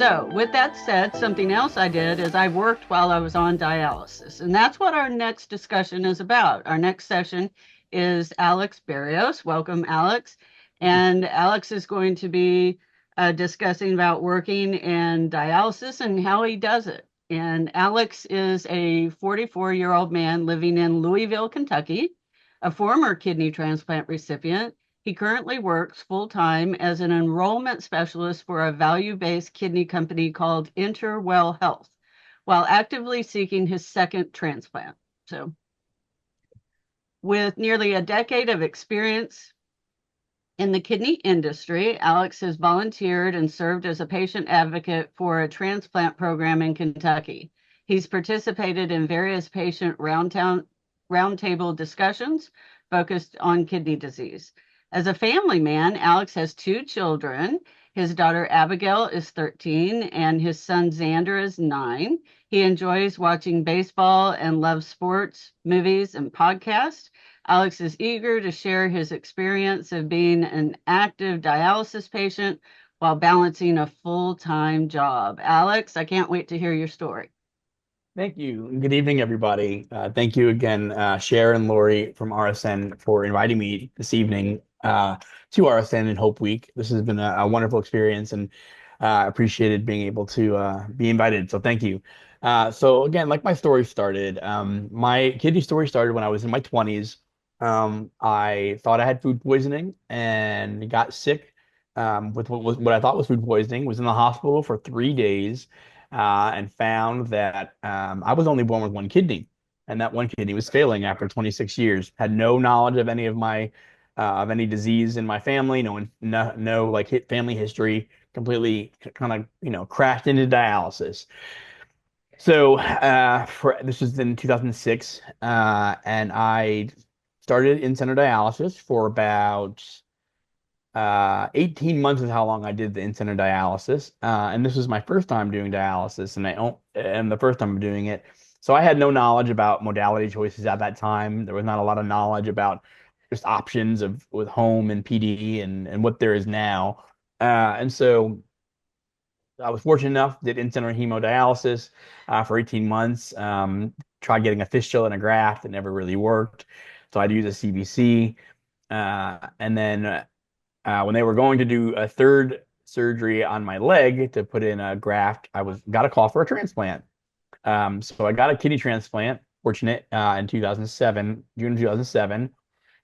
So, with that said, something else I did is I worked while I was on dialysis. And that's what our next discussion is about. Our next session is Alex Barrios. Welcome, Alex. And Alex is going to be discussing about working in dialysis and how he does it. And Alex is a 44-year-old man living in Louisville, Kentucky, a former kidney transplant recipient. He currently works full-time as an enrollment specialist for a value-based kidney company called Interwell Health, while actively seeking his second transplant. So, with nearly a decade of experience in the kidney industry, Alex has volunteered and served as a patient advocate for a transplant program in Kentucky. He's participated in various patient roundtable discussions focused on kidney disease. As a family man, Alex has two children. His daughter Abigail is 13 and his son Xander is 9. He enjoys watching baseball and loves sports, movies, and podcasts. Alex is eager to share his experience of being an active dialysis patient while balancing a full-time job. Alex, I can't wait to hear your story. Thank you. Good evening, everybody. Thank you again, Cher and Lori from RSN for inviting me this evening to RSN and Hope Week. This has been a wonderful experience and appreciated being able to be invited. So thank you. So again, like my story started, my kidney story started when I was in my 20s. I thought I had food poisoning and got sick with what I thought was food poisoning, was in the hospital for 3 days and found that I was only born with one kidney, and that one kidney was failing after 26 years. Had no knowledge of any of any disease in my family, no like family history. Completely kind of crashed into dialysis. So for this was in 2006, and I started in-center dialysis for about 18 months is how long I did the in-center dialysis. And this was my first time doing dialysis and the first time doing it. So I had no knowledge about modality choices at that time. There was not a lot of knowledge about just options of with home and PD and what there is now. And so I was fortunate enough, did in-center hemodialysis for 18 months. Tried getting a fistula and a graft. It never really worked. So I'd use a CVC. And then when they were going to do a third surgery on my leg to put in a graft, got a call for a transplant. So I got a kidney transplant, fortunate, in 2007, June 2007,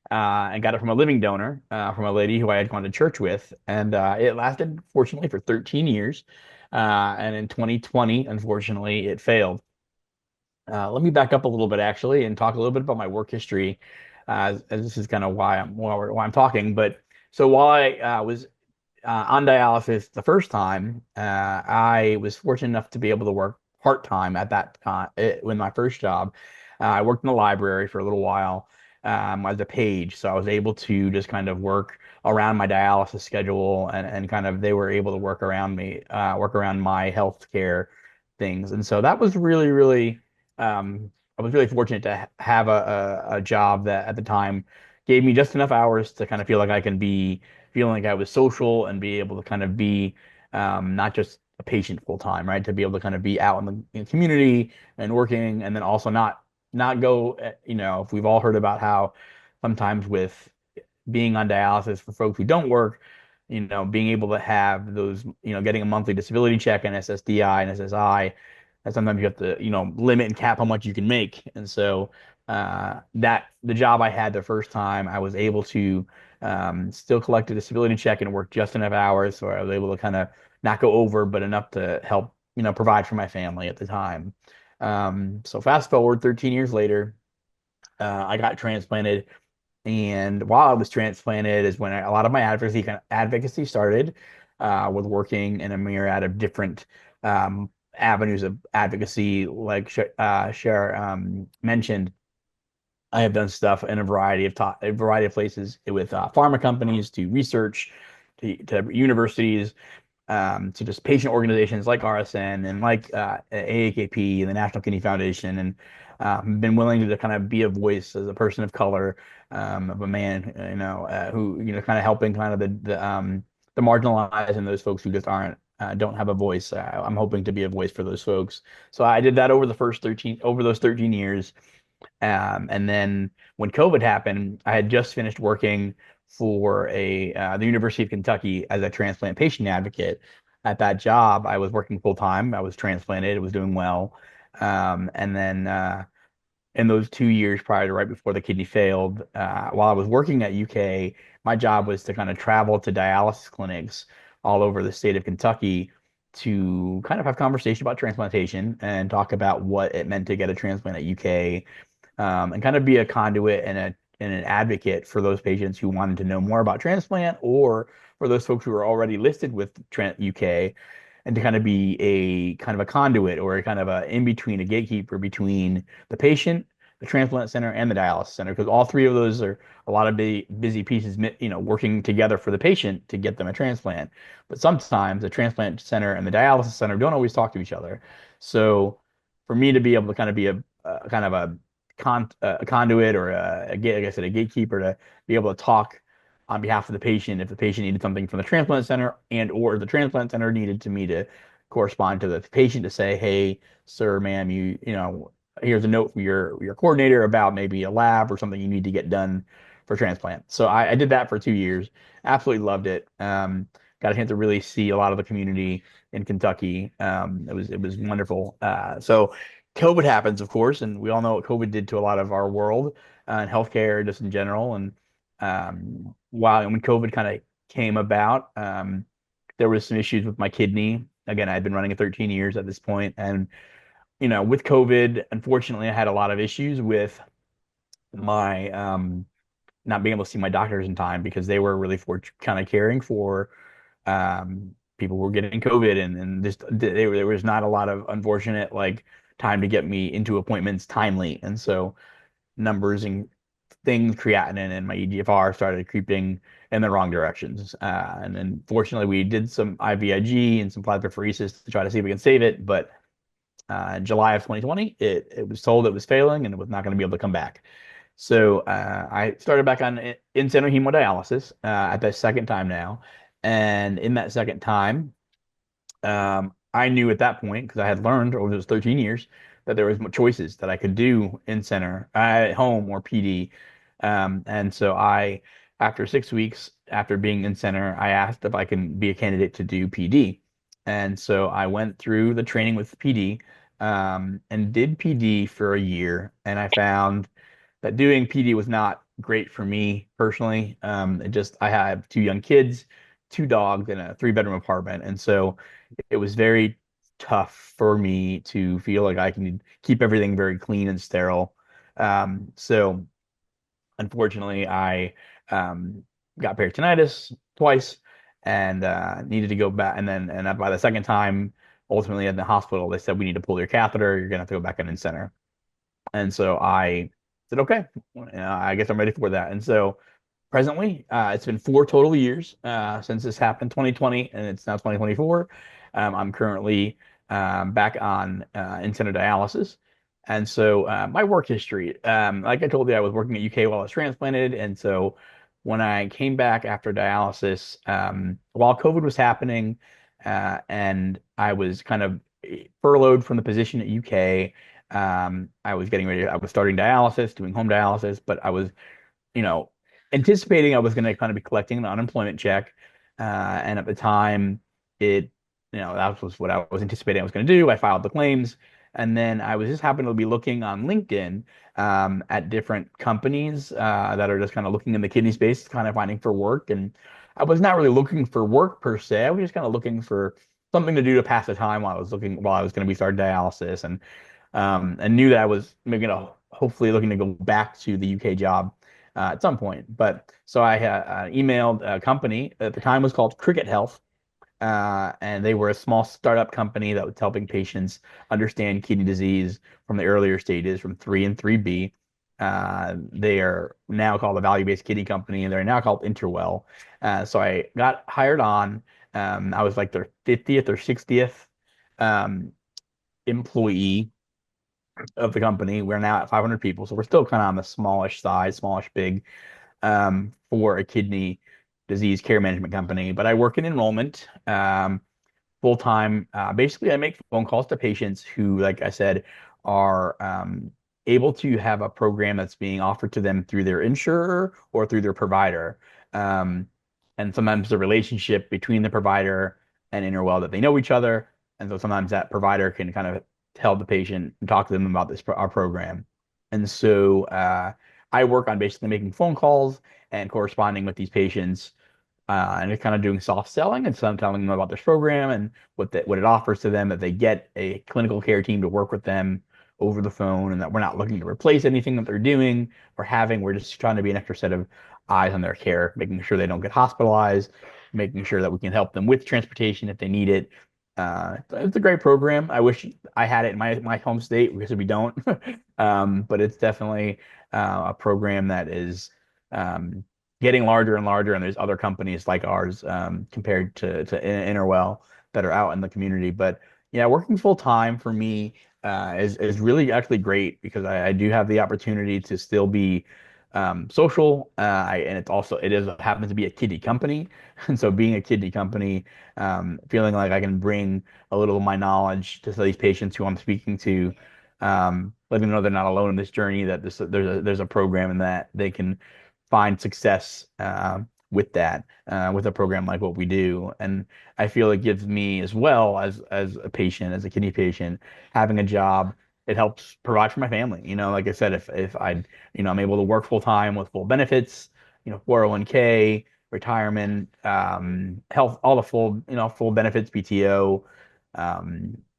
and got it from a living donor, from a lady who I had gone to church with. And it lasted, fortunately, for 13 years. And in 2020, unfortunately, it failed. Let me back up a little bit, actually, and talk a little bit about my work history, as this is kind of why I'm talking. But so while I was on dialysis the first time, I was fortunate enough to be able to work part-time at that time when my first job. I worked in the library for a little while as a page, so I was able to just kind of work around my dialysis schedule and kind of they were able to work around me, work around my health care things. And so that was really, I was really fortunate to have a job that at the time gave me just enough hours to kind of feel like I can be feeling like I was social and be able to kind of be not just a patient full time, right? To be able to kind of be out in the community and working, and then also not go, if we've all heard about how sometimes with being on dialysis for folks who don't work, being able to have those, getting a monthly disability check and SSDI and SSI, and sometimes you have to, limit and cap how much you can make. And so that the job I had the first time, I was able to still collect a disability check and work just enough hours, so I was able to kind of not go over, but enough to help, provide for my family at the time. So fast forward 13 years later, I got transplanted. And while I was transplanted is when a lot of my advocacy started with working in a myriad of different avenues of advocacy, like Cher mentioned. I have done stuff in a variety of places with pharma companies to research, to universities, to just patient organizations like RSN and like AAKP and the National Kidney Foundation, and been willing to kind of be a voice as a person of color, of a man, who kind of helping kind of the marginalized and those folks who just aren't don't have a voice. I'm hoping to be a voice for those folks. So I did that over those 13 years. And then when COVID happened, I had just finished working for the University of Kentucky as a transplant patient advocate. At that job, I was working full time. I was transplanted. It was doing well. And then in those 2 years prior to right before the kidney failed, while I was working at UK, my job was to kind of travel to dialysis clinics all over the state of Kentucky to kind of have conversation about transplantation and talk about what it meant to get a transplant at UK, and kind of be a conduit and an advocate for those patients who wanted to know more about transplant or for those folks who are already listed with UK, and to kind of be a kind of a conduit or a kind of a in between, a gatekeeper between the patient, the transplant center, and the dialysis center, because all three of those are a lot of busy pieces, working together for the patient to get them a transplant. But sometimes the transplant center and the dialysis center don't always talk to each other. So for me to be able to kind of be a kind of a conduit or like I said, a gatekeeper to be able to talk on behalf of the patient if the patient needed something from the transplant center and or the transplant center needed to me to correspond to the patient to say, hey, sir, ma'am, here's a note from your coordinator about maybe a lab or something you need to get done for transplant. So I did that for 2 years. Absolutely loved it. Got a chance to really see a lot of the community in Kentucky. It was wonderful. So COVID happens, of course, and we all know what COVID did to a lot of our world and healthcare just in general. And when COVID kind of came about, there was some issues with my kidney. Again, I'd been running it 13 years at this point, and with COVID, unfortunately, I had a lot of issues with my not being able to see my doctors in time because they were really for kind of caring for people who were getting COVID, and just there was not a lot of unfortunate like time to get me into appointments timely, and so numbers and things, creatinine and my EGFR started creeping in the wrong directions. And then fortunately, we did some IVIG and some plasmapheresis to try to see if we can save it. But in July of 2020, it was told it was failing and it was not going to be able to come back. So I started back on in-center hemodialysis at the second time now. And in that second time, I knew at that point, because I had learned over those 13 years, that there was choices that I could do in center, at home, or PD. And so after 6 weeks after being in center, I asked if I can be a candidate to do PD. And so I went through the training with PD, and did PD for a year. And I found that doing PD was not great for me personally. I have two young kids, two dogs, and a three-bedroom apartment. And so it was very tough for me to feel like I can keep everything very clean and sterile. So unfortunately, I got peritonitis twice and needed to go back. And by the second time, ultimately in the hospital, they said, we need to pull your catheter. You're going to have to go back in center. And so I said, okay, I guess I'm ready for that. And so presently, it's been 4 total years since this happened, 2020, and it's now 2024. I'm currently back on in-center dialysis. And so my work history, like I told you, I was working at UK while I was transplanted. And so when I came back after dialysis, while COVID was happening, and I was kind of furloughed from the position at UK, I was getting ready. I was starting dialysis, doing home dialysis, but I was, you know, anticipating I was going to kind of be collecting an unemployment check. And at the time, it, that was what I was anticipating I was going to do. I filed the claims. And then I was just happened to be looking on LinkedIn at different companies that are just kind of looking in the kidney space, kind of finding for work. And I was not really looking for work per se. I was just kind of looking for something to do to pass the time while I was going to be starting dialysis, and knew that I was maybe hopefully looking to go back to the UK job at some point. But so I emailed a company at the time was called Cricket Health, and they were a small startup company that was helping patients understand kidney disease from the earlier stages, from 3 and 3B. They are now called a value-based kidney company, and they're now called Interwell. So I got hired on. I was like their 50th or 60th employee of the company. We're now at 500 people, so we're still kind of on the smallish side, smallish big, for a kidney disease care management company. But I work in enrollment full time. Basically, I make phone calls to patients who, like I said, are able to have a program that's being offered to them through their insurer or through their provider. Um, and sometimes the relationship between the provider and Interwell that they know each other. And so sometimes that provider can kind of tell the patient and talk to them about our program. And so I work on basically making phone calls and corresponding with these patients and just kind of doing soft selling and some telling them about this program and what it offers to them, that they get a clinical care team to work with them over the phone, and that we're not looking to replace anything that they're doing or having. We're just trying to be an extra set of eyes on their care, making sure they don't get hospitalized, making sure that we can help them with transportation if they need it. It's a great program. I wish I had it in my home state because we don't. But it's definitely a program that is um, getting larger and larger, and there's other companies like ours compared to Interwell that are out in the community. But yeah, working full time for me is really actually great because I do have the opportunity to still be social, and it is happens to be a kiddie company, and so being a kiddie company, feeling like I can bring a little of my knowledge to these patients who I'm speaking to, letting them know they're not alone in this journey, that there's a program and that they can find success with that, with a program like what we do. And I feel it gives me as well as a patient, as a kidney patient, having a job. It helps provide for my family. Like I said, if I'm able to work full time with full benefits, 401k, retirement, health, all the full benefits, PTO,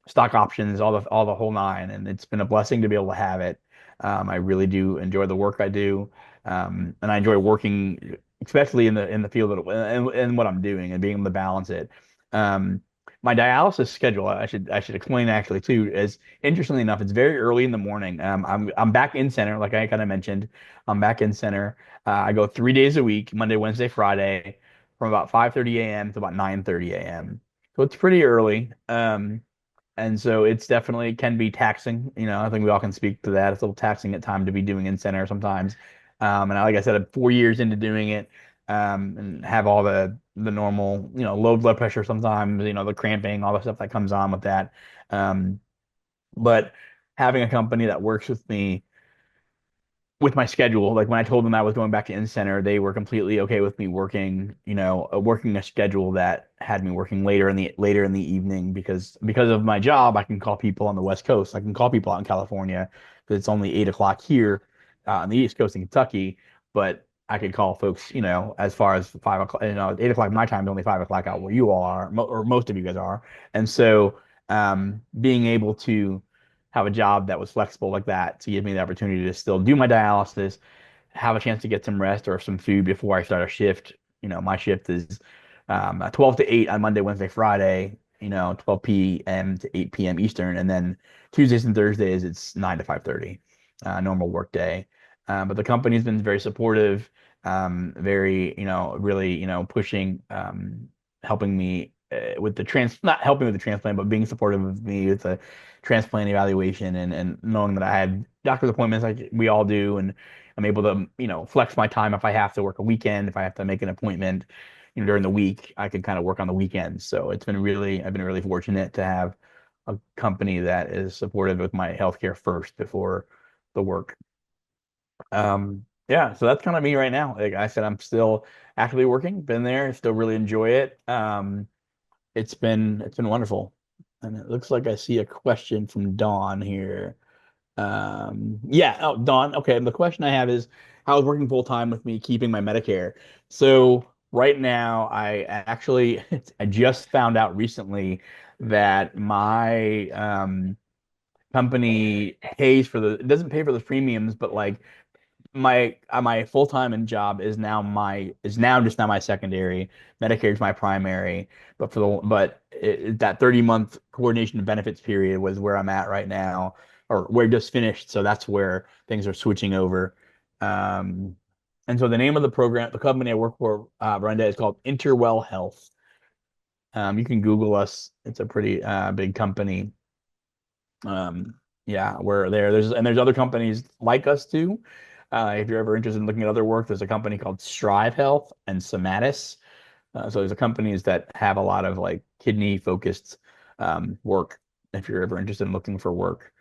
stock options, all the whole nine. And it's been a blessing to be able to have it. I really do enjoy the work I do. And I enjoy working, especially in the field and what I'm doing and being able to balance it. Um, my dialysis schedule, I should explain actually too, is interestingly enough, it's very early in the morning. I'm back in center, like I kind of mentioned. I'm back in center. I go 3 days a week, Monday, Wednesday, Friday, from about 5:30 a.m. to about 9:30 a.m. So it's pretty early. And so it's definitely can be taxing. I think we all can speak to that. It's a little taxing at time to be doing in center sometimes. And like I said, I'm 4 years into doing it, and have all the normal, low blood pressure sometimes, the cramping, all the stuff that comes on with that. Um, but having a company that works with my schedule. Like when I told them I was going back to in center, they were completely okay with me working a schedule that had me working later in the evening because of my job. I can call people on the West Coast. I can call people out in California because it's only 8 o'clock here on the East Coast in Kentucky. But I could call folks, as far as 5 o'clock. 8 o'clock my time is only 5 o'clock out where you all are, or most of you guys are. And so, being able to have a job that was flexible like that to give me the opportunity to still do my dialysis, have a chance to get some rest or some food before I start a shift. My shift is 12 to 8 on Monday, Wednesday, Friday, 12 p.m. to 8 p.m. Eastern. And then Tuesdays and Thursdays, it's 9 to 5:30, normal work day. But the company's been very supportive, very, really, pushing, helping me with not helping with the transplant, but being supportive of me with the transplant evaluation and knowing that I had doctor's appointments like we all do, and I'm able to, flex my time if I have to work a weekend, if I have to make an appointment, during the week, I can kind of work on the weekends. So I've been really fortunate to have a company that is supportive with my healthcare first before the work. Yeah, so that's kind of me right now. Like I said, I'm still actively working, been there, still really enjoy it. It's been wonderful. And it looks like I see a question from Dawn here. Yeah, oh, Dawn. Okay, the question I have is, how is working full time with me keeping my Medicare? So right now, I actually I just found out recently that my company it doesn't pay for the premiums, but like my full-time and job is now just now my secondary. Medicare is my primary, that 30-month coordination of benefits period was where I'm at right now, or where it just finished. So that's where things are switching over. Um, and so the name of the company I work for, Brenda, is called Interwell Health. You can Google us. It's a pretty big company. Um, yeah, we're there. There's other companies like us too. If you're ever interested in looking at other work, there's a company called Strive Health and Somatis. So there's companies that have a lot of like kidney focused work if you're ever interested in looking for work.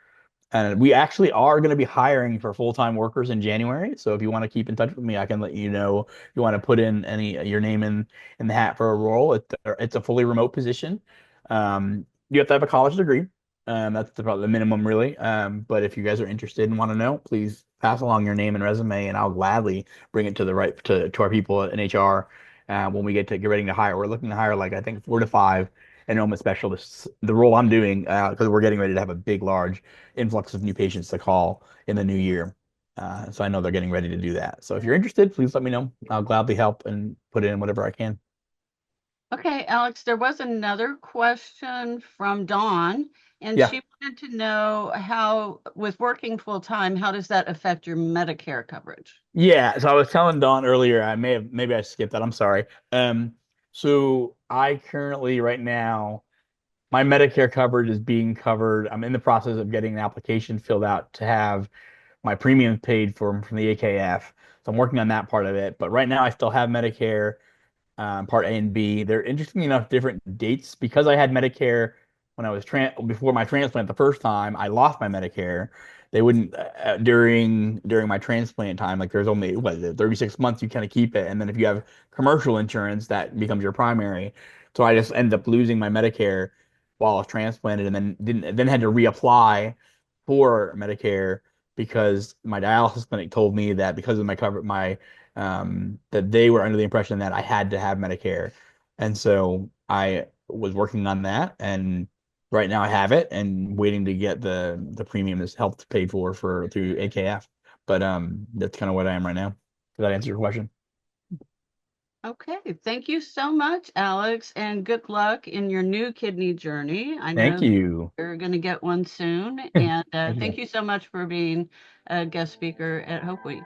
And we actually are going to be hiring for full-time workers in January. So if you want to keep in touch with me, I can let you know if you want to put in any your name in the hat for a role. It's a fully remote position. You have to have a college degree. That's about the minimum, really. But if you guys are interested and want to know, please pass along your name and resume, and I'll gladly bring it to the right to our people in HR when we get ready to hire. We're looking to hire like I think 4 to 5 enrollment specialists. The role I'm doing because we're getting ready to have a big, large influx of new patients to call in the new year. So I know they're getting ready to do that. So if you're interested, please let me know. I'll gladly help and put in whatever I can. Okay, Alex, there was another question from Dawn, and Yeah. she wanted to know how, with working full time, how does that affect your Medicare coverage? Yeah. So I was telling Dawn earlier, maybe I skipped that. I'm sorry. Um, so I currently right now my Medicare coverage is being covered. I'm in the process of getting an application filled out to have my premiums paid for from the AKF. So I'm working on that part of it. But right now I still have Medicare. Part A and B. They're interesting enough different dates because I had Medicare when I was before my transplant the first time. I lost my Medicare. They wouldn't during my transplant time. Like there's only what is it, 36 months you kind of keep it, and then if you have commercial insurance, that becomes your primary. So I just ended up losing my Medicare while I was transplanted, and then had to reapply for Medicare because my dialysis clinic told me that because of my that they were under the impression that I had to have Medicare. And so I was working on that, and right now I have it and waiting to get the premium that's helped pay for through AKF. But that's kind of what I am right now. Does that answer your question? Okay, thank you so much, Alex, and good luck in your new kidney journey. I Thank know you. you're going to get one soon, Thank and you. thank you so much for being a guest speaker at Hope Week.